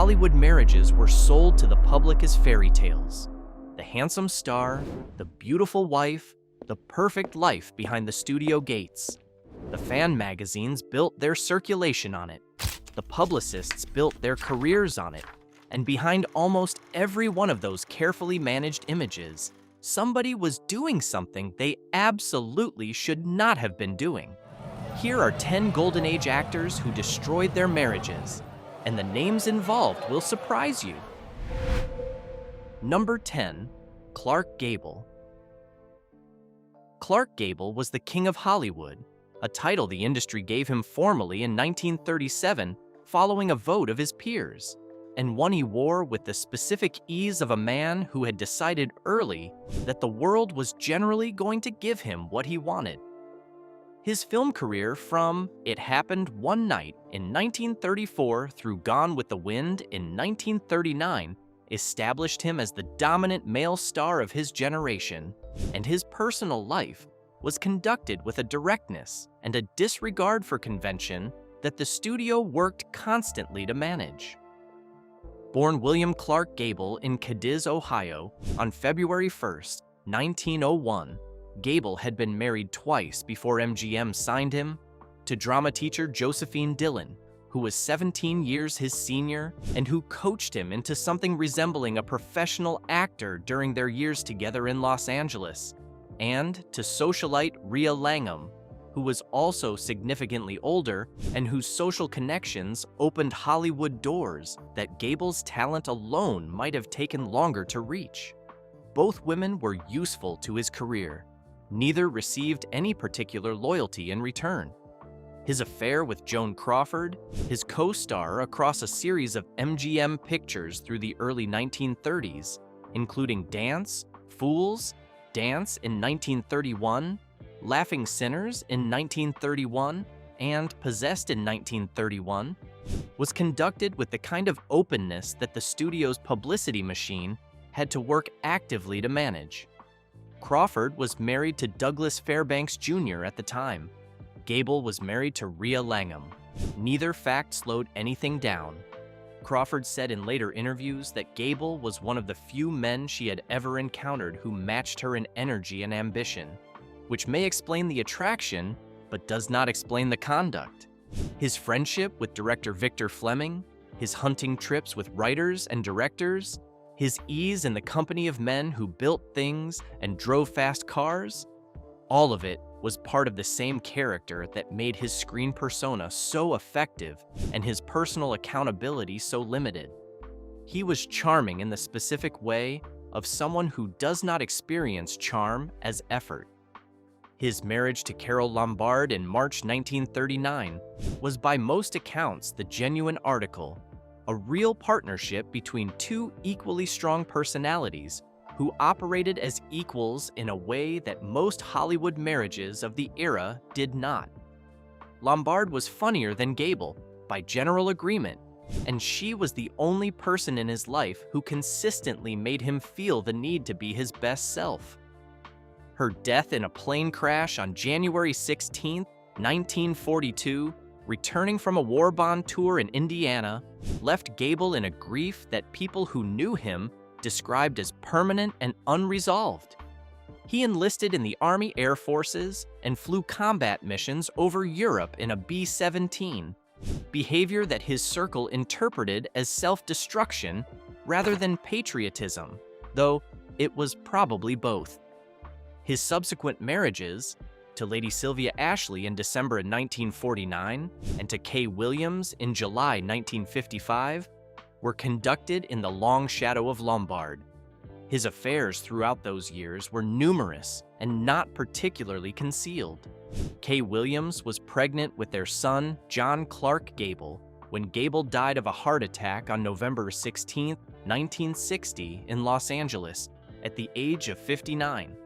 Hollywood marriages were sold to the public as fairy tales. The handsome star, the beautiful wife, the perfect life behind the studio gates. The fan magazines built their circulation on it. The publicists built their careers on it. And behind almost every one of those carefully managed images, somebody was doing something they absolutely should not have been doing. Here are 10 Golden Age actors who destroyed their marriages, and the names involved will surprise you. Number 10, Clark Gable. Clark Gable was the King of Hollywood, a title the industry gave him formally in 1937 following a vote of his peers, and one he wore with the specific ease of a man who had decided early that the world was generally going to give him what he wanted. His film career from It Happened One Night in 1934 through Gone with the Wind in 1939 established him as the dominant male star of his generation, and his personal life was conducted with a directness and a disregard for convention that the studio worked constantly to manage. Born William Clark Gable in Cadiz, Ohio, on February 1, 1901, Gable had been married twice before MGM signed him to drama teacher Josephine Dillon, who was 17 years his senior and who coached him into something resembling a professional actor during their years together in Los Angeles, and to socialite Rhea Langham, who was also significantly older and whose social connections opened Hollywood doors that Gable's talent alone might have taken longer to reach. Both women were useful to his career. Neither received any particular loyalty in return. His affair with Joan Crawford, his co-star across a series of MGM pictures through the early 1930s, including Dance, Fools, Dance in 1931, Laughing Sinners in 1931, and Possessed in 1931, was conducted with the kind of openness that the studio's publicity machine had to work actively to manage. Crawford was married to Douglas Fairbanks Jr. at the time. Gable was married to Rhea Langham. Neither fact slowed anything down. Crawford said in later interviews that Gable was one of the few men she had ever encountered who matched her in energy and ambition, which may explain the attraction, but does not explain the conduct. His friendship with director Victor Fleming, his hunting trips with writers and directors, his ease in the company of men who built things and drove fast cars, all of it was part of the same character that made his screen persona so effective and his personal accountability so limited. He was charming in the specific way of someone who does not experience charm as effort. His marriage to Carole Lombard in March 1939 was by most accounts the genuine article, a real partnership between two equally strong personalities who operated as equals in a way that most Hollywood marriages of the era did not. Lombard was funnier than Gable, by general agreement, and she was the only person in his life who consistently made him feel the need to be his best self. Her death in a plane crash on January 16, 1942, returning from a war bond tour in Indiana, left Gable in a grief that people who knew him described as permanent and unresolved. He enlisted in the Army Air Forces and flew combat missions over Europe in a B-17, behavior that his circle interpreted as self-destruction rather than patriotism, though it was probably both. His subsequent marriages, to Lady Sylvia Ashley in December 1949 and to Kay Williams in July 1955, were conducted in the long shadow of Lombard. His affairs throughout those years were numerous and not particularly concealed. Kay Williams was pregnant with their son, John Clark Gable, when Gable died of a heart attack on November 16, 1960, in Los Angeles, at the age of 59.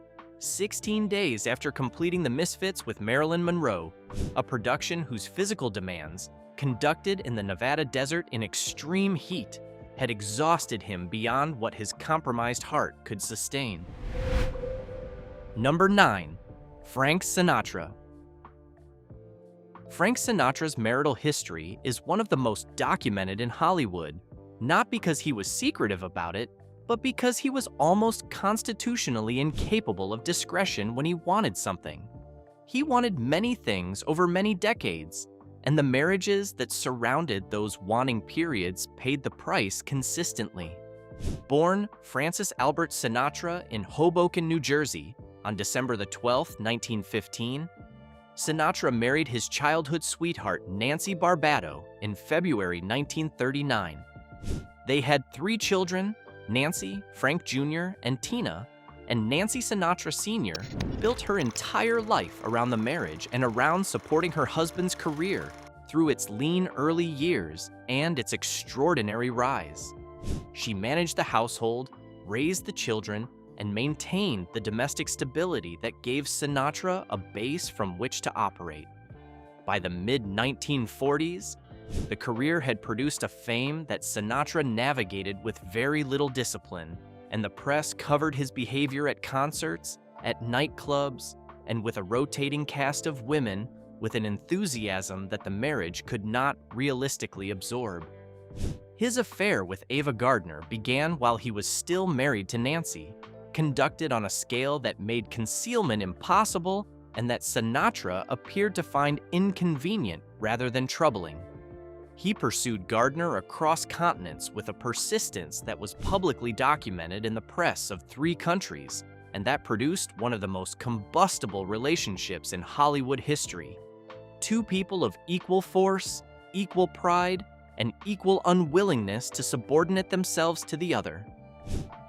16 days after completing The Misfits with Marilyn Monroe, a production whose physical demands, conducted in the Nevada desert in extreme heat, had exhausted him beyond what his compromised heart could sustain. Number 9. Frank Sinatra. Frank Sinatra's marital history is one of the most documented in Hollywood, not because he was secretive about it, but because he was almost constitutionally incapable of discretion when he wanted something. He wanted many things over many decades, and the marriages that surrounded those wanting periods paid the price consistently. Born Francis Albert Sinatra in Hoboken, New Jersey, on December the 12th, 1915, Sinatra married his childhood sweetheart Nancy Barbado in February 1939. They had 3 children, Nancy, Frank Jr., and Tina, and Nancy Sinatra Sr. built her entire life around the marriage and around supporting her husband's career through its lean early years and its extraordinary rise. She managed the household, raised the children, and maintained the domestic stability that gave Sinatra a base from which to operate. By the mid-1940s, the career had produced a fame that Sinatra navigated with very little discipline, and the press covered his behavior at concerts, at nightclubs, and with a rotating cast of women with an enthusiasm that the marriage could not realistically absorb. His affair with Ava Gardner began while he was still married to Nancy, conducted on a scale that made concealment impossible and that Sinatra appeared to find inconvenient rather than troubling. He pursued Gardner across continents with a persistence that was publicly documented in the press of 3 countries, and that produced one of the most combustible relationships in Hollywood history. 2 people of equal force, equal pride, and equal unwillingness to subordinate themselves to the other.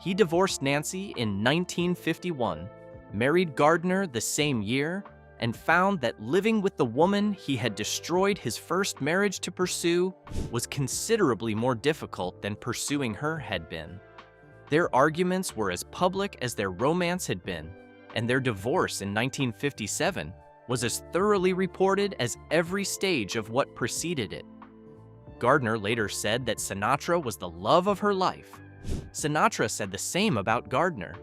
He divorced Nancy in 1951, married Gardner the same year, and found that living with the woman he had destroyed his first marriage to pursue was considerably more difficult than pursuing her had been. Their arguments were as public as their romance had been, and their divorce in 1957 was as thoroughly reported as every stage of what preceded it. Gardner later said that Sinatra was the love of her life. Sinatra said the same about Gardner.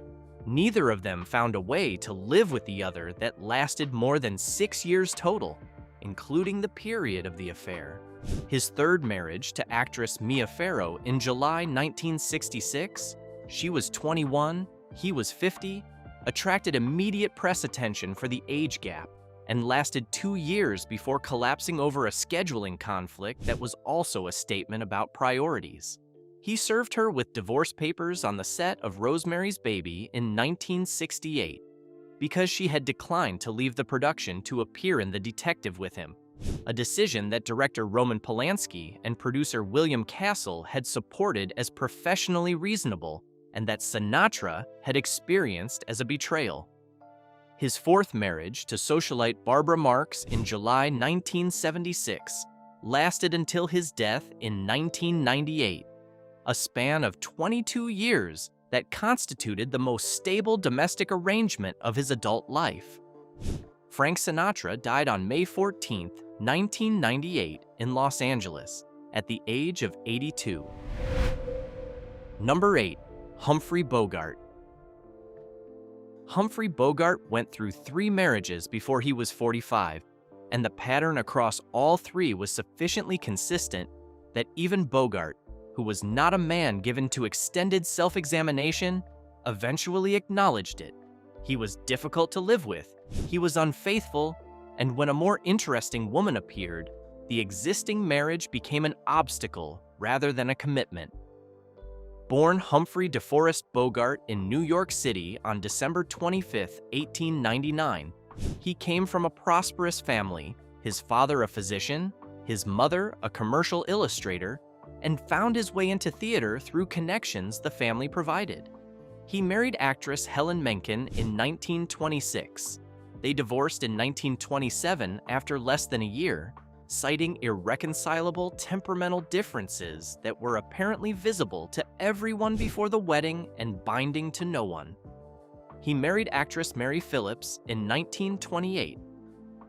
Neither of them found a way to live with the other that lasted more than 6 years total, including the period of the affair. His third marriage to actress Mia Farrow in July 1966, she was 21, he was 50, attracted immediate press attention for the age gap and lasted 2 years before collapsing over a scheduling conflict that was also a statement about priorities. He served her with divorce papers on the set of Rosemary's Baby in 1968 because she had declined to leave the production to appear in The Detective with him, a decision that director Roman Polanski and producer William Castle had supported as professionally reasonable and that Sinatra had experienced as a betrayal. His fourth marriage to socialite Barbara Marx in July 1976 lasted until his death in 1998. A span of 22 years that constituted the most stable domestic arrangement of his adult life. Frank Sinatra died on May 14, 1998, in Los Angeles, at the age of 82. Number 8. Humphrey Bogart. Humphrey Bogart went through 3 marriages before he was 45, and the pattern across all 3 was sufficiently consistent that even Bogart, who was not a man given to extended self-examination, eventually acknowledged it. He was difficult to live with, he was unfaithful, and when a more interesting woman appeared, the existing marriage became an obstacle rather than a commitment. Born Humphrey DeForest Bogart in New York City on December 25, 1899, he came from a prosperous family, his father a physician, his mother a commercial illustrator, and found his way into theater through connections the family provided. He married actress Helen Menken in 1926. They divorced in 1927 after less than a year, citing irreconcilable temperamental differences that were apparently visible to everyone before the wedding and binding to no one. He married actress Mary Phillips in 1928.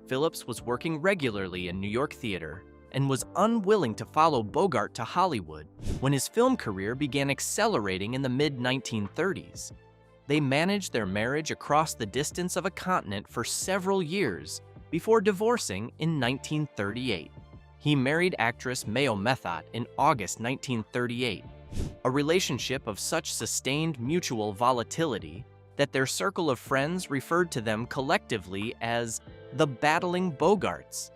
Phillips was working regularly in New York theater and was unwilling to follow Bogart to Hollywood when his film career began accelerating in the mid-1930s. They managed their marriage across the distance of a continent for several years before divorcing in 1938. He married actress Mayo Methot in August 1938, a relationship of such sustained mutual volatility that their circle of friends referred to them collectively as the Battling Bogarts,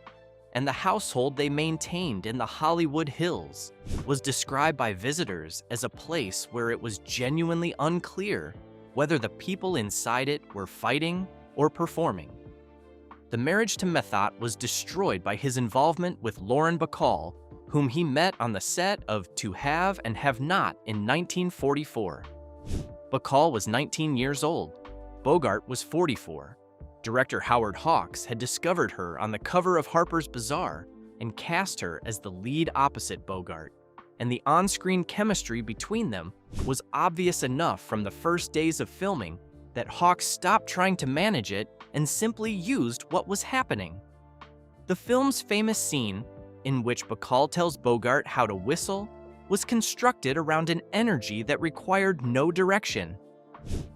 and the household they maintained in the Hollywood Hills was described by visitors as a place where it was genuinely unclear whether the people inside it were fighting or performing. The marriage to Methot was destroyed by his involvement with Lauren Bacall, whom he met on the set of To Have and Have Not in 1944. Bacall was 19 years old. Bogart was 44. Director Howard Hawks had discovered her on the cover of Harper's Bazaar and cast her as the lead opposite Bogart, and the on-screen chemistry between them was obvious enough from the first days of filming that Hawks stopped trying to manage it and simply used what was happening. The film's famous scene, in which Bacall tells Bogart how to whistle, was constructed around an energy that required no direction.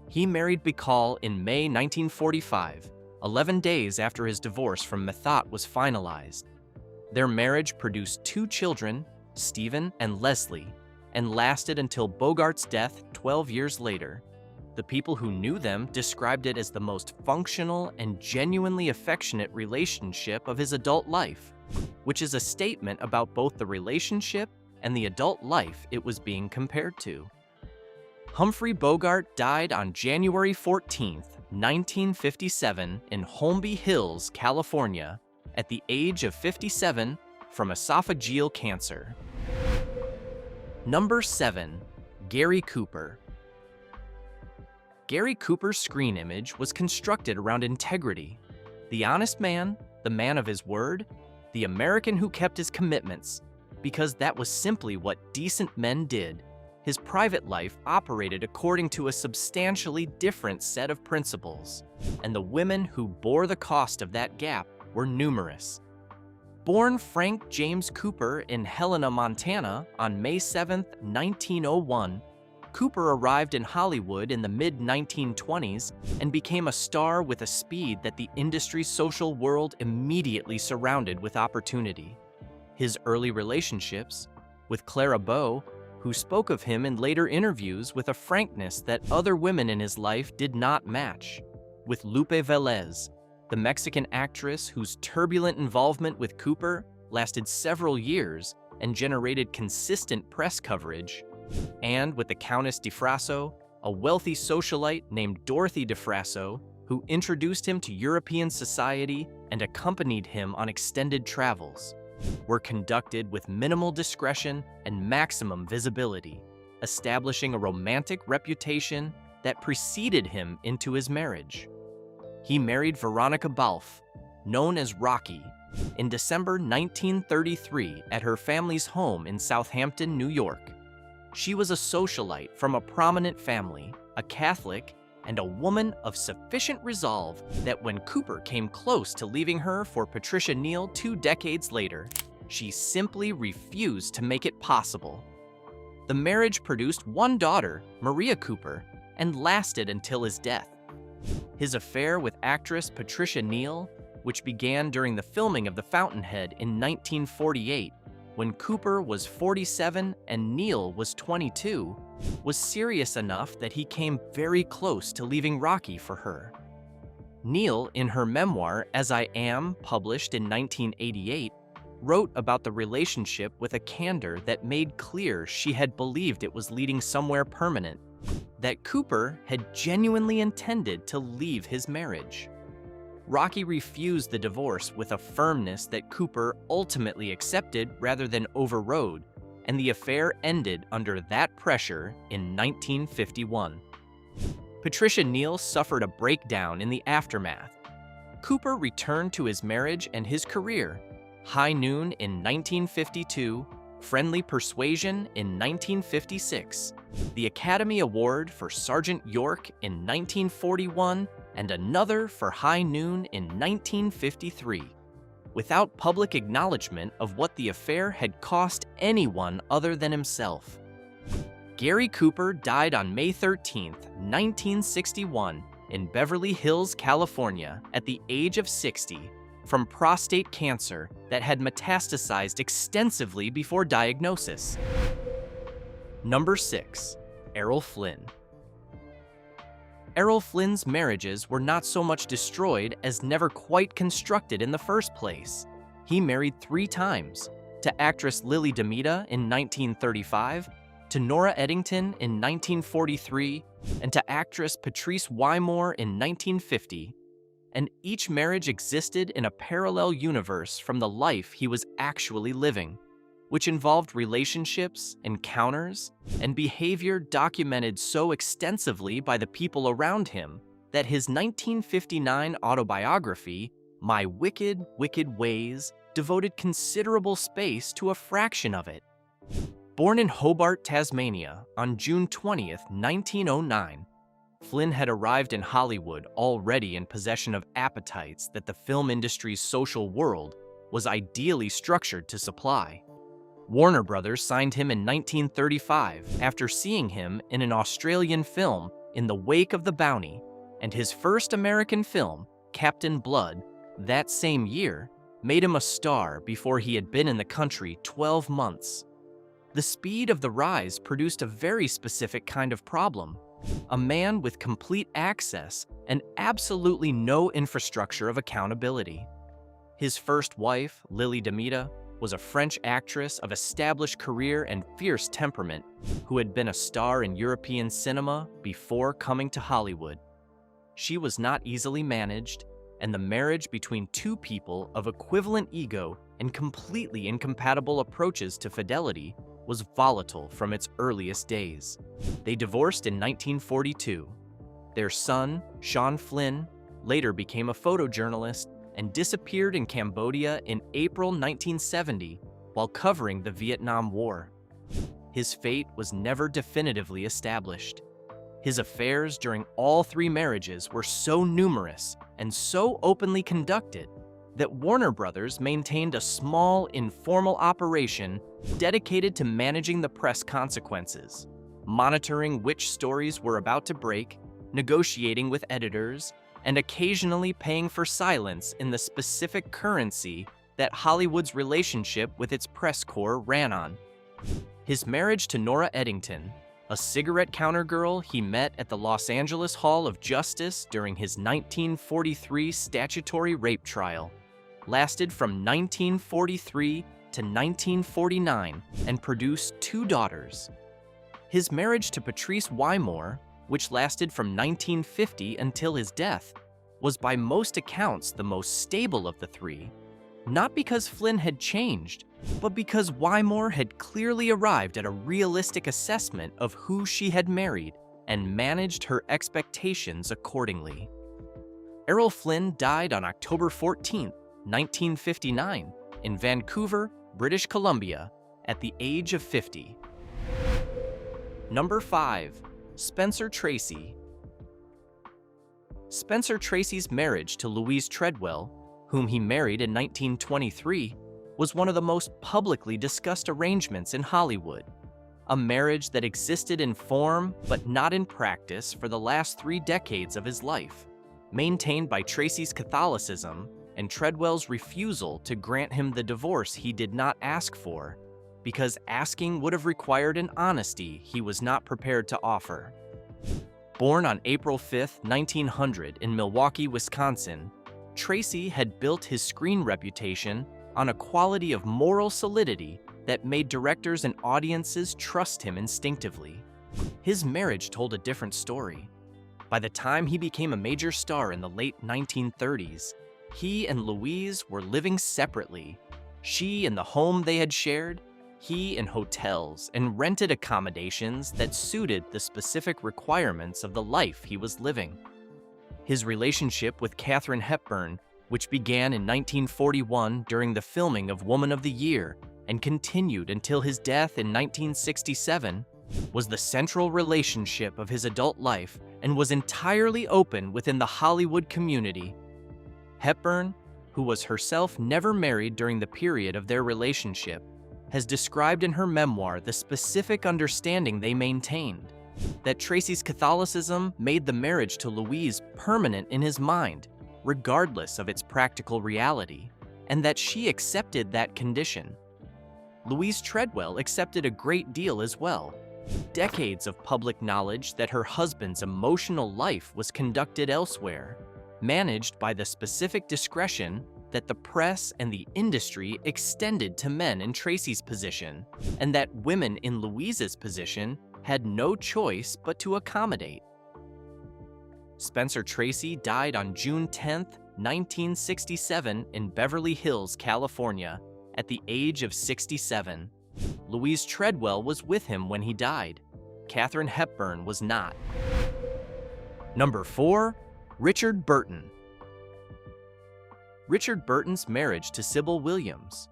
He married Bacall in May 1945, 11 days after his divorce from Methot was finalized. Their marriage produced 2 children, Stephen and Leslie, and lasted until Bogart's death 12 years later. The people who knew them described it as the most functional and genuinely affectionate relationship of his adult life, which is a statement about both the relationship and the adult life it was being compared to. Humphrey Bogart died on January 14, 1957 in Holmby Hills, California, at the age of 57 from esophageal cancer. Number 7. Gary Cooper. Gary Cooper's screen image was constructed around integrity. The honest man, the man of his word, the American who kept his commitments, because that was simply what decent men did. His private life operated according to a substantially different set of principles, and the women who bore the cost of that gap were numerous. Born Frank James Cooper in Helena, Montana on May 7, 1901, Cooper arrived in Hollywood in the mid-1920s and became a star with a speed that the industry's social world immediately surrounded with opportunity. His early relationships, with Clara Bow, who spoke of him in later interviews with a frankness that other women in his life did not match, with Lupe Velez, the Mexican actress whose turbulent involvement with Cooper lasted several years and generated consistent press coverage, and with the Countess de Frasso, a wealthy socialite named Dorothy de Frasso, who introduced him to European society and accompanied him on extended travels, were conducted with minimal discretion and maximum visibility, establishing a romantic reputation that preceded him into his marriage. He married Veronica Balfe, known as Rocky, in December 1933 at her family's home in Southampton, New York. She was a socialite from a prominent family, a Catholic, and a woman of sufficient resolve that when Cooper came close to leaving her for Patricia Neal 2 decades later, she simply refused to make it possible. The marriage produced 1 daughter, Maria Cooper, and lasted until his death. His affair with actress Patricia Neal, which began during the filming of The Fountainhead in 1948, when Cooper was 47 and Neal was 22, was serious enough that he came very close to leaving Rocky for her. Neal, in her memoir As I Am, published in 1988, wrote about the relationship with a candor that made clear she had believed it was leading somewhere permanent, that Cooper had genuinely intended to leave his marriage. Rocky refused the divorce with a firmness that Cooper ultimately accepted rather than overrode, and the affair ended under that pressure in 1951. Patricia Neal suffered a breakdown in the aftermath. Cooper returned to his marriage and his career, High Noon in 1952, Friendly Persuasion in 1956, the Academy Award for Sergeant York in 1941, and another for High Noon in 1953, without public acknowledgement of what the affair had cost anyone other than himself. Gary Cooper died on May 13, 1961, in Beverly Hills, California, at the age of 60, from prostate cancer that had metastasized extensively before diagnosis. Number 6. Errol Flynn. Errol Flynn's marriages were not so much destroyed as never quite constructed in the first place. He married 3 times, to actress Lily DeMita in 1935, to Nora Eddington in 1943, and to actress Patrice Wymore in 1950. And each marriage existed in a parallel universe from the life he was actually living, which involved relationships, encounters, and behavior documented so extensively by the people around him that his 1959 autobiography, My Wicked, Wicked Ways, devoted considerable space to a fraction of it. Born in Hobart, Tasmania, on June 20, 1909, Flynn had arrived in Hollywood already in possession of appetites that the film industry's social world was ideally structured to supply. Warner Brothers signed him in 1935 after seeing him in an Australian film In the Wake of the Bounty, and his first American film, Captain Blood, that same year, made him a star before he had been in the country 12 months. The speed of the rise produced a very specific kind of problem: a man with complete access and absolutely no infrastructure of accountability. His first wife, Lily DeMita, was a French actress of established career and fierce temperament who had been a star in European cinema before coming to Hollywood. She was not easily managed, and the marriage between 2 people of equivalent ego and completely incompatible approaches to fidelity was volatile from its earliest days. They divorced in 1942. Their son, Sean Flynn, later became a photojournalist and disappeared in Cambodia in April 1970 while covering the Vietnam War. His fate was never definitively established. His affairs during all 3 marriages were so numerous and so openly conducted that Warner Brothers maintained a small, informal operation dedicated to managing the press consequences, monitoring which stories were about to break, negotiating with editors, and occasionally paying for silence in the specific currency that Hollywood's relationship with its press corps ran on. His marriage to Nora Eddington, a cigarette counter girl he met at the Los Angeles Hall of Justice during his 1943 statutory rape trial, lasted from 1943 to 1949 and produced 2 daughters. His marriage to Patrice Wymore, which lasted from 1950 until his death, was by most accounts the most stable of the 3, not because Flynn had changed, but because Wymore had clearly arrived at a realistic assessment of who she had married and managed her expectations accordingly. Errol Flynn died on October 14, 1959, in Vancouver, British Columbia, at the age of 50. Number 5. Spencer Tracy. Spencer Tracy's marriage to Louise Treadwell, whom he married in 1923, was one of the most publicly discussed arrangements in Hollywood. A marriage that existed in form but not in practice for the last 3 decades of his life, maintained by Tracy's Catholicism and Treadwell's refusal to grant him the divorce he did not ask for, because asking would have required an honesty he was not prepared to offer. Born on April 5, 1900 in Milwaukee, Wisconsin, Tracy had built his screen reputation on a quality of moral solidity that made directors and audiences trust him instinctively. His marriage told a different story. By the time he became a major star in the late 1930s, he and Louise were living separately. She in the home they had shared, he in hotels and rented accommodations that suited the specific requirements of the life he was living. His relationship with Katharine Hepburn, which began in 1941 during the filming of Woman of the Year and continued until his death in 1967, was the central relationship of his adult life and was entirely open within the Hollywood community. Hepburn, who was herself never married during the period of their relationship, has described in her memoir the specific understanding they maintained, that Tracy's Catholicism made the marriage to Louise permanent in his mind, regardless of its practical reality, and that she accepted that condition. Louise Treadwell accepted a great deal as well. Decades of public knowledge that her husband's emotional life was conducted elsewhere, managed by the specific discretion that the press and the industry extended to men in Tracy's position, and that women in Louise's position had no choice but to accommodate. Spencer Tracy died on June 10, 1967 in Beverly Hills, California, at the age of 67. Louise Treadwell was with him when he died. Katharine Hepburn was not. Number 4. Richard Burton. Richard Burton's marriage to Sybil Williams,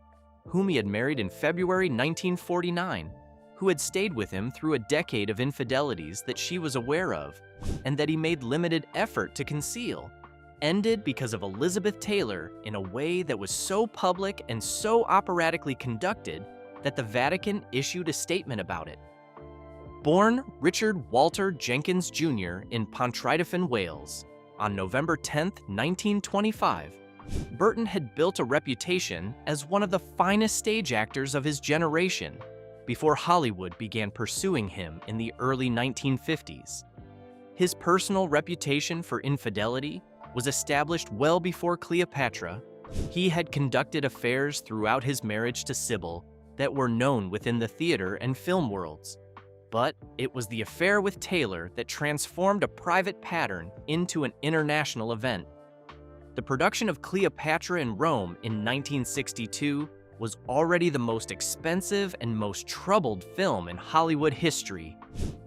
whom he had married in February 1949, who had stayed with him through a decade of infidelities that she was aware of, and that he made limited effort to conceal, ended because of Elizabeth Taylor in a way that was so public and so operatically conducted that the Vatican issued a statement about it. Born Richard Walter Jenkins Jr. in Pontrydyffryn, Wales, on November 10, 1925, Burton had built a reputation as one of the finest stage actors of his generation before Hollywood began pursuing him in the early 1950s. His personal reputation for infidelity was established well before Cleopatra. He had conducted affairs throughout his marriage to Sybil that were known within the theater and film worlds. But it was the affair with Taylor that transformed a private pattern into an international event. The production of Cleopatra in Rome in 1962 was already the most expensive and most troubled film in Hollywood history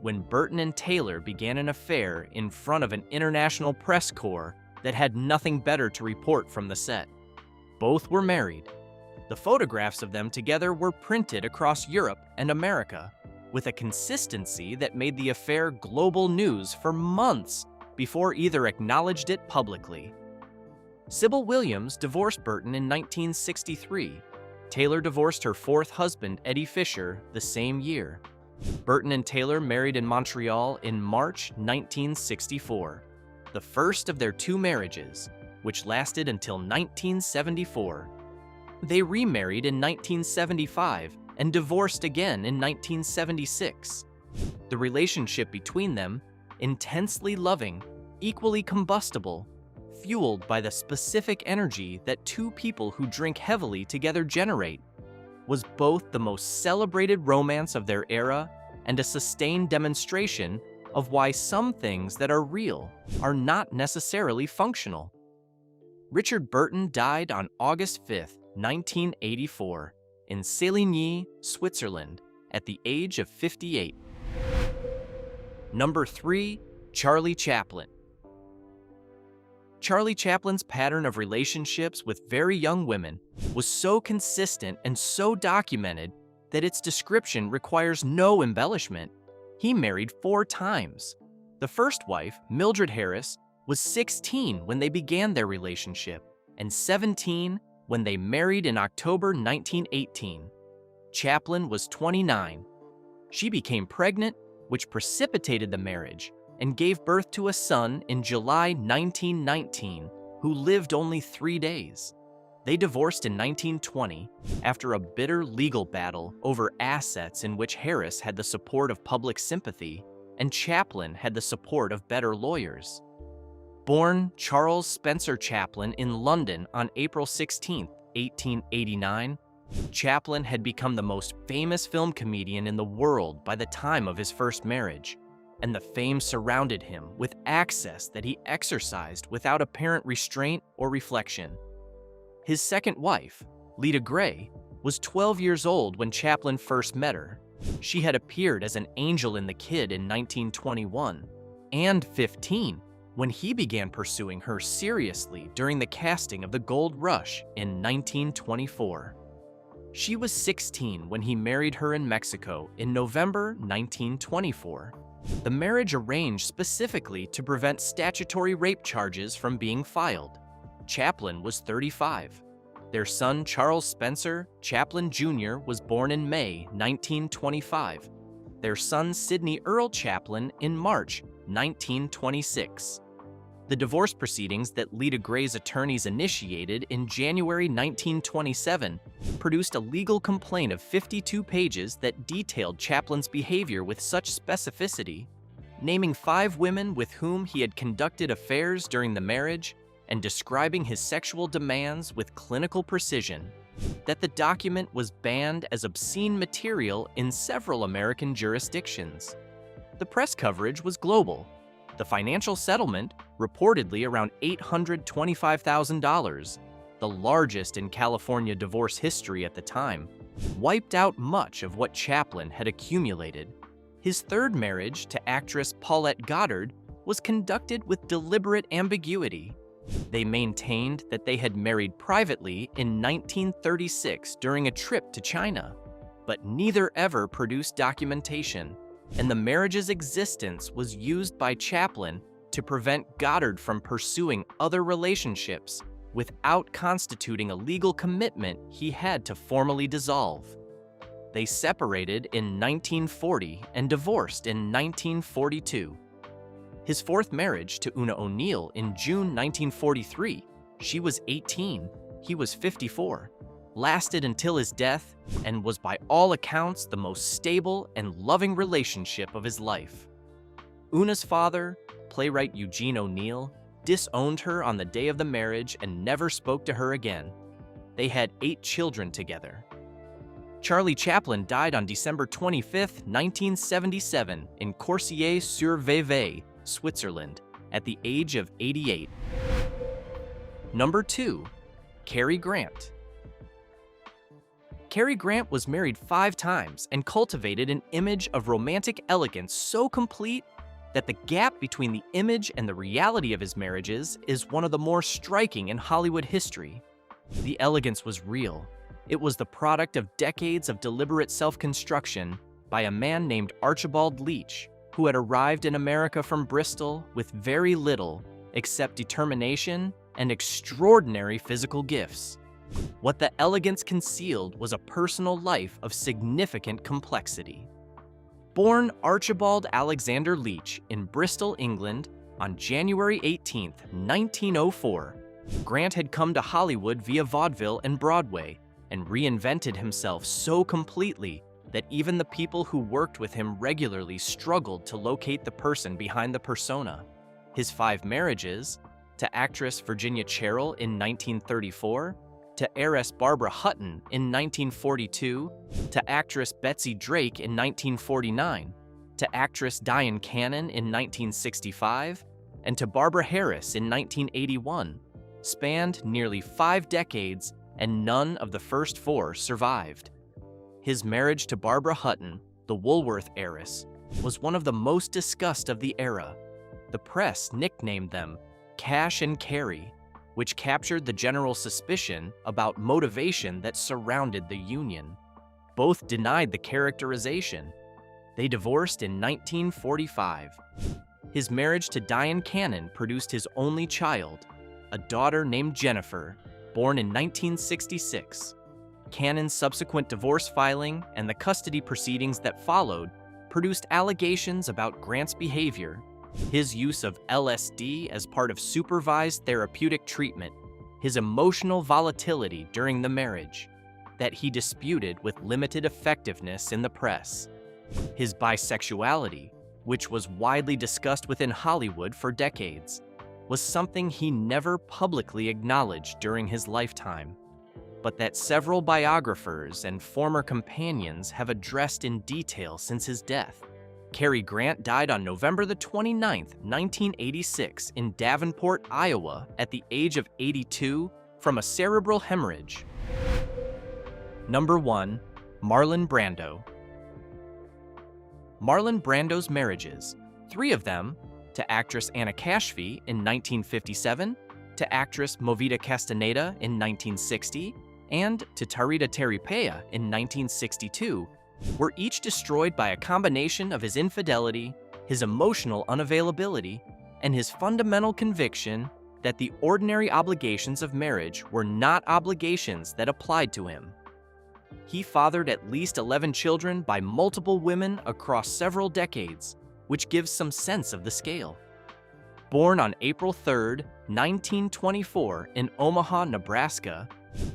when Burton and Taylor began an affair in front of an international press corps that had nothing better to report from the set. Both were married. The photographs of them together were printed across Europe and America with a consistency that made the affair global news for months before either acknowledged it publicly. Sybil Williams divorced Burton in 1963. Taylor divorced her fourth husband, Eddie Fisher, the same year. Burton and Taylor married in Montreal in March 1964, the first of their two marriages, which lasted until 1974. They remarried in 1975 and divorced again in 1976. The relationship between them, intensely loving, equally combustible, fueled by the specific energy that two people who drink heavily together generate, was both the most celebrated romance of their era and a sustained demonstration of why some things that are real are not necessarily functional. Richard Burton died on August 5, 1984, in Séligny, Switzerland, at the age of 58. Number 3. Charlie Chaplin. Charlie Chaplin's pattern of relationships with very young women was so consistent and so documented that its description requires no embellishment. He married 4 times. The first wife, Mildred Harris, was 16 when they began their relationship, and 17 when they married in October 1918. Chaplin was 29. She became pregnant, which precipitated the marriage, and gave birth to a son in July 1919, who lived only 3 days. They divorced in 1920 after a bitter legal battle over assets in which Harris had the support of public sympathy and Chaplin had the support of better lawyers. Born Charles Spencer Chaplin in London on April 16, 1889, Chaplin had become the most famous film comedian in the world by the time of his first marriage, and the fame surrounded him with access that he exercised without apparent restraint or reflection. His second wife, Leda Gray, was 12 years old when Chaplin first met her. She had appeared as an angel in The Kid in 1921, and 15 when he began pursuing her seriously during the casting of The Gold Rush in 1924. She was 16 when he married her in Mexico in November 1924. The marriage arranged specifically to prevent statutory rape charges from being filed. Chaplin was 35. Their son, Charles Spencer Chaplin Jr., was born in May 1925. Their son, Sidney Earl Chaplin, in March 1926. The divorce proceedings that Lita Gray's attorneys initiated in January 1927 produced a legal complaint of 52 pages that detailed Chaplin's behavior with such specificity, naming 5 women with whom he had conducted affairs during the marriage and describing his sexual demands with clinical precision, that the document was banned as obscene material in several American jurisdictions. The press coverage was global. The financial settlement, reportedly around $825,000, the largest in California divorce history at the time, wiped out much of what Chaplin had accumulated. His third marriage to actress Paulette Goddard was conducted with deliberate ambiguity. They maintained that they had married privately in 1936 during a trip to China, but neither ever produced documentation, and the marriage's existence was used by Chaplin to prevent Goddard from pursuing other relationships without constituting a legal commitment he had to formally dissolve. They separated in 1940 and divorced in 1942. His fourth marriage to Una O'Neill in June 1943, she was 18, he was 54, lasted until his death and was by all accounts the most stable and loving relationship of his life. Una's father, playwright Eugene O'Neill, disowned her on the day of the marriage and never spoke to her again. They had 8 children together. Charlie Chaplin died on December 25, 1977 in Coursier-sur-Vevey, Switzerland, at the age of 88. Number 2. Cary Grant. Cary Grant was married 5 times and cultivated an image of romantic elegance so complete that the gap between the image and the reality of his marriages is one of the more striking in Hollywood history. The elegance was real. It was the product of decades of deliberate self-construction by a man named Archibald Leach, who had arrived in America from Bristol with very little except determination and extraordinary physical gifts. What the elegance concealed was a personal life of significant complexity. Born Archibald Alexander Leach in Bristol, England, on January 18, 1904, Grant had come to Hollywood via vaudeville and Broadway and reinvented himself so completely that even the people who worked with him regularly struggled to locate the person behind the persona. His 5 marriages, to actress Virginia Cherrill in 1934, to heiress Barbara Hutton in 1942, to actress Betsy Drake in 1949, to actress Diane Cannon in 1965, and to Barbara Harris in 1981, spanned nearly 5 decades, and none of the first 4 survived. His marriage to Barbara Hutton, the Woolworth heiress, was one of the most discussed of the era. The press nicknamed them Cash and Carey, which captured the general suspicion about motivation that surrounded the union. Both denied the characterization. They divorced in 1945. His marriage to Diane Cannon produced his only child, a daughter named Jennifer, born in 1966. Cannon's subsequent divorce filing and the custody proceedings that followed produced allegations about Grant's behavior, his use of LSD as part of supervised therapeutic treatment, his emotional volatility during the marriage, that he disputed with limited effectiveness in the press, his bisexuality, which was widely discussed within Hollywood for decades, was something he never publicly acknowledged during his lifetime, but that several biographers and former companions have addressed in detail since his death. Cary Grant died on November 29, 1986 in Davenport, Iowa at the age of 82 from a cerebral hemorrhage. Number 1. Marlon Brando. Marlon Brando's marriages, 3 of them, to actress Anna Kashfi in 1957, to actress Movita Castaneda in 1960, and to Tarita Taripea in 1962, were each destroyed by a combination of his infidelity, his emotional unavailability, and his fundamental conviction that the ordinary obligations of marriage were not obligations that applied to him. He fathered at least 11 children by multiple women across several decades, which gives some sense of the scale. Born on April 3, 1924, in Omaha, Nebraska,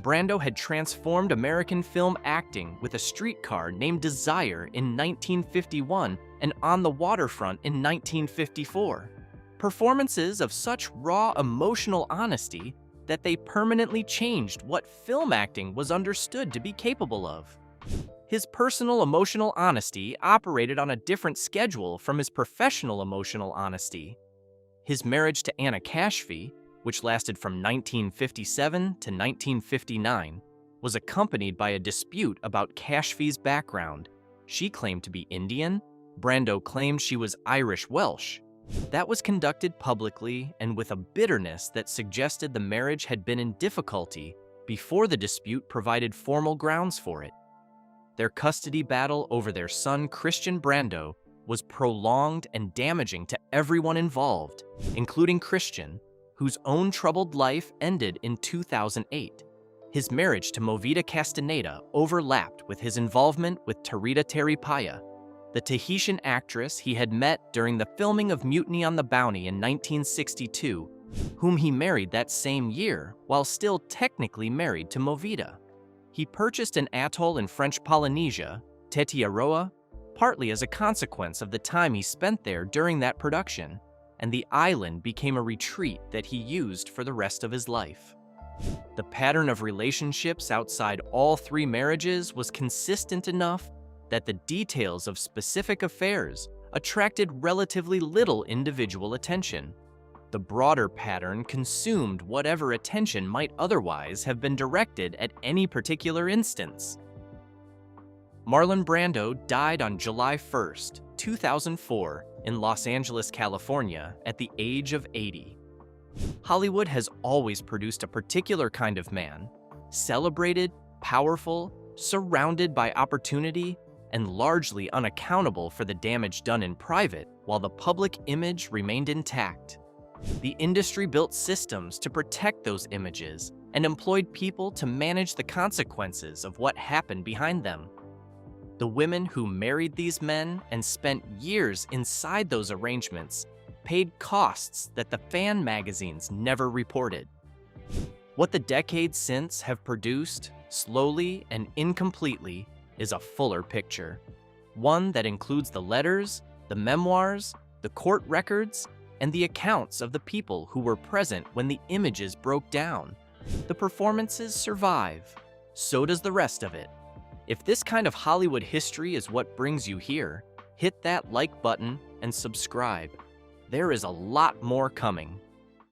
Brando had transformed American film acting with A Streetcar Named Desire in 1951 and On the Waterfront in 1954. Performances of such raw emotional honesty that they permanently changed what film acting was understood to be capable of. His personal emotional honesty operated on a different schedule from his professional emotional honesty. His marriage to Anna Kashfi, which lasted from 1957 to 1959, was accompanied by a dispute about Kashfi's background. She claimed to be Indian. Brando claimed she was Irish Welsh. That was conducted publicly and with a bitterness that suggested the marriage had been in difficulty before the dispute provided formal grounds for it. Their custody battle over their son Christian Brando was prolonged and damaging to everyone involved, including Christian, whose own troubled life ended in 2008. His marriage to Movida Castaneda overlapped with his involvement with Tarita Teripaya, the Tahitian actress he had met during the filming of Mutiny on the Bounty in 1962, whom he married that same year while still technically married to Movida. He purchased an atoll in French Polynesia, Tetiaroa, partly as a consequence of the time he spent there during that production, and the island became a retreat that he used for the rest of his life. The pattern of relationships outside all three marriages was consistent enough that the details of specific affairs attracted relatively little individual attention. The broader pattern consumed whatever attention might otherwise have been directed at any particular instance. Marlon Brando died on July 1, 2004, in Los Angeles, California, at the age of 80. Hollywood has always produced a particular kind of man, celebrated, powerful, surrounded by opportunity, and largely unaccountable for the damage done in private while the public image remained intact. The industry built systems to protect those images and employed people to manage the consequences of what happened behind them. The women who married these men and spent years inside those arrangements paid costs that the fan magazines never reported. What the decades since have produced, slowly and incompletely, is a fuller picture. One that includes the letters, the memoirs, the court records, and the accounts of the people who were present when the images broke down. The performances survive. So does the rest of it. If this kind of Hollywood history is what brings you here, hit that like button and subscribe. There is a lot more coming.